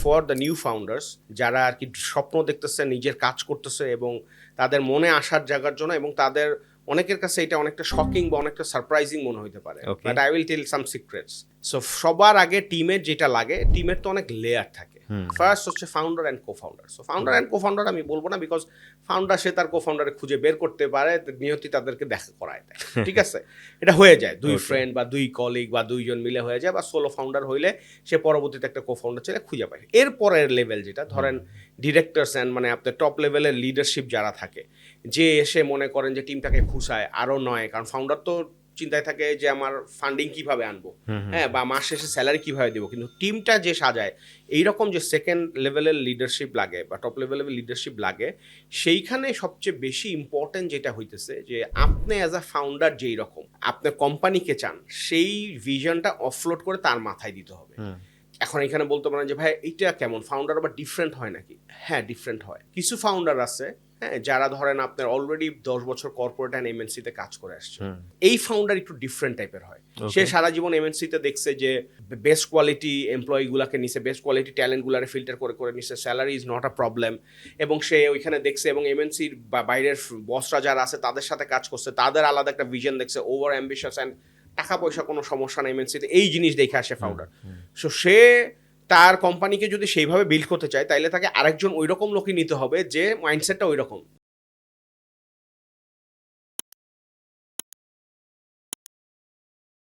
For the new founders যারা আর কি স্বপ্ন দেখতেছে, নিজের কাজ করতেছে এবং তাদের মনে আসার জায়গার জন্য, এবং তাদের অনেকের কাছে এটা অনেকটা শকিং বা অনেকটা সারপ্রাইজিং মনে হইতে পারে, but I will tell some secrets. So সবার আগে টিমের যেটা লাগে, টিমের তো অনেক লেয়ার থাকে। ফার্স্ট হচ্ছে founder and co founder. So founder and co founder আমি বলবো না, বিকজ ফাউন্ডার সে তার কো ফাউন্ডারে খুঁজে বের করতে পারে, নিয়তি তাদেরকে দেখা করায় দেয়, ঠিক আছে? এটা হয়ে যায়, দুই ফ্রেন্ড বা দুই কলিগ বা দুইজন মিলে হয়ে যায়, বা সোলো ফাউন্ডার হইলে সে পরবর্তীতে একটা কো ফাউন্ডার ছেলে খুঁজে পায়। এরপরের লেভেল যেটা ধরেন ডিরেক্টরস অ্যান্ড মানে আপনার টপ লেভেলের লিডারশিপ যারা থাকে, যে এসে মনে করেন যে টিমটাকে খুশায় আরও নয়, কারণ ফাউন্ডার তো চিন্তায় থাকে যে আমার ফান্ডিং কিভাবে আনবো, হ্যাঁ, বা মাস শেষে স্যালারি কিভাবে দেবো, কিন্তু টিমটা যে সাজায় এইরকম যে সেকেন্ড লেভেলের লিডারশিপ লাগে বা টপ লেভেলের লিডারশিপ লাগে, সেইখানে সবচেয়ে বেশি ইম্পর্টেন্ট যেটা হইতেছে যে আপনি অ্যাজ আ ফাউন্ডার যেই রকম আপনার কোম্পানিকে চান, সেই ভিশনটা অফলোড করে তার মাথায় দিতে হবে। এখন এখানে বলতে পারেন যে ভাই এইটা কেমন, ফাউন্ডার আবার ডিফারেন্ট হয় নাকি? হ্যাঁ, ডিফারেন্ট হয়। কিছু ফাউন্ডার আছে, হ্যাঁ, যারা ধরেন আপনার অলরেডি 10 বছর কর্পোরেট অ্যান্ড এমএনসিতে কাজ করে আসছে। এই ফাউন্ডার একটু ডিফারেন্ট টাইপের হয়। সে সারা জীবন এমএনসিতে দেখছে যে বেস্ট কোয়ালিটি এমপ্লয়িগুলাকে নিছে, বেস্ট কোয়ালিটি ট্যালেন্টগুলারে ফিল্টার করে করে নিছে, salary is not a problem, এবং সে ওইখানে দেখছে, এবং এমএনসির বা বাইরের বসরা যারা আছে তাদের সাথে কাজ করছে, তাদের আলাদা একটা ভিশন দেখছে, ওভার অ্যাম্বিশাস, অ্যান্ড টাকা পয়সা কোনো সমস্যা নেই এমএনসিতে, এই জিনিস দেখে আসে ফাউন্ডার। সো সে তার কোম্পানিকে যদি সেইভাবে বিল্ড করতে চায়, তাইলে তাকে আরেকজন ওই রকম লোকই নিতে হবে যে মাইন্ডসেটটা ওই রকম।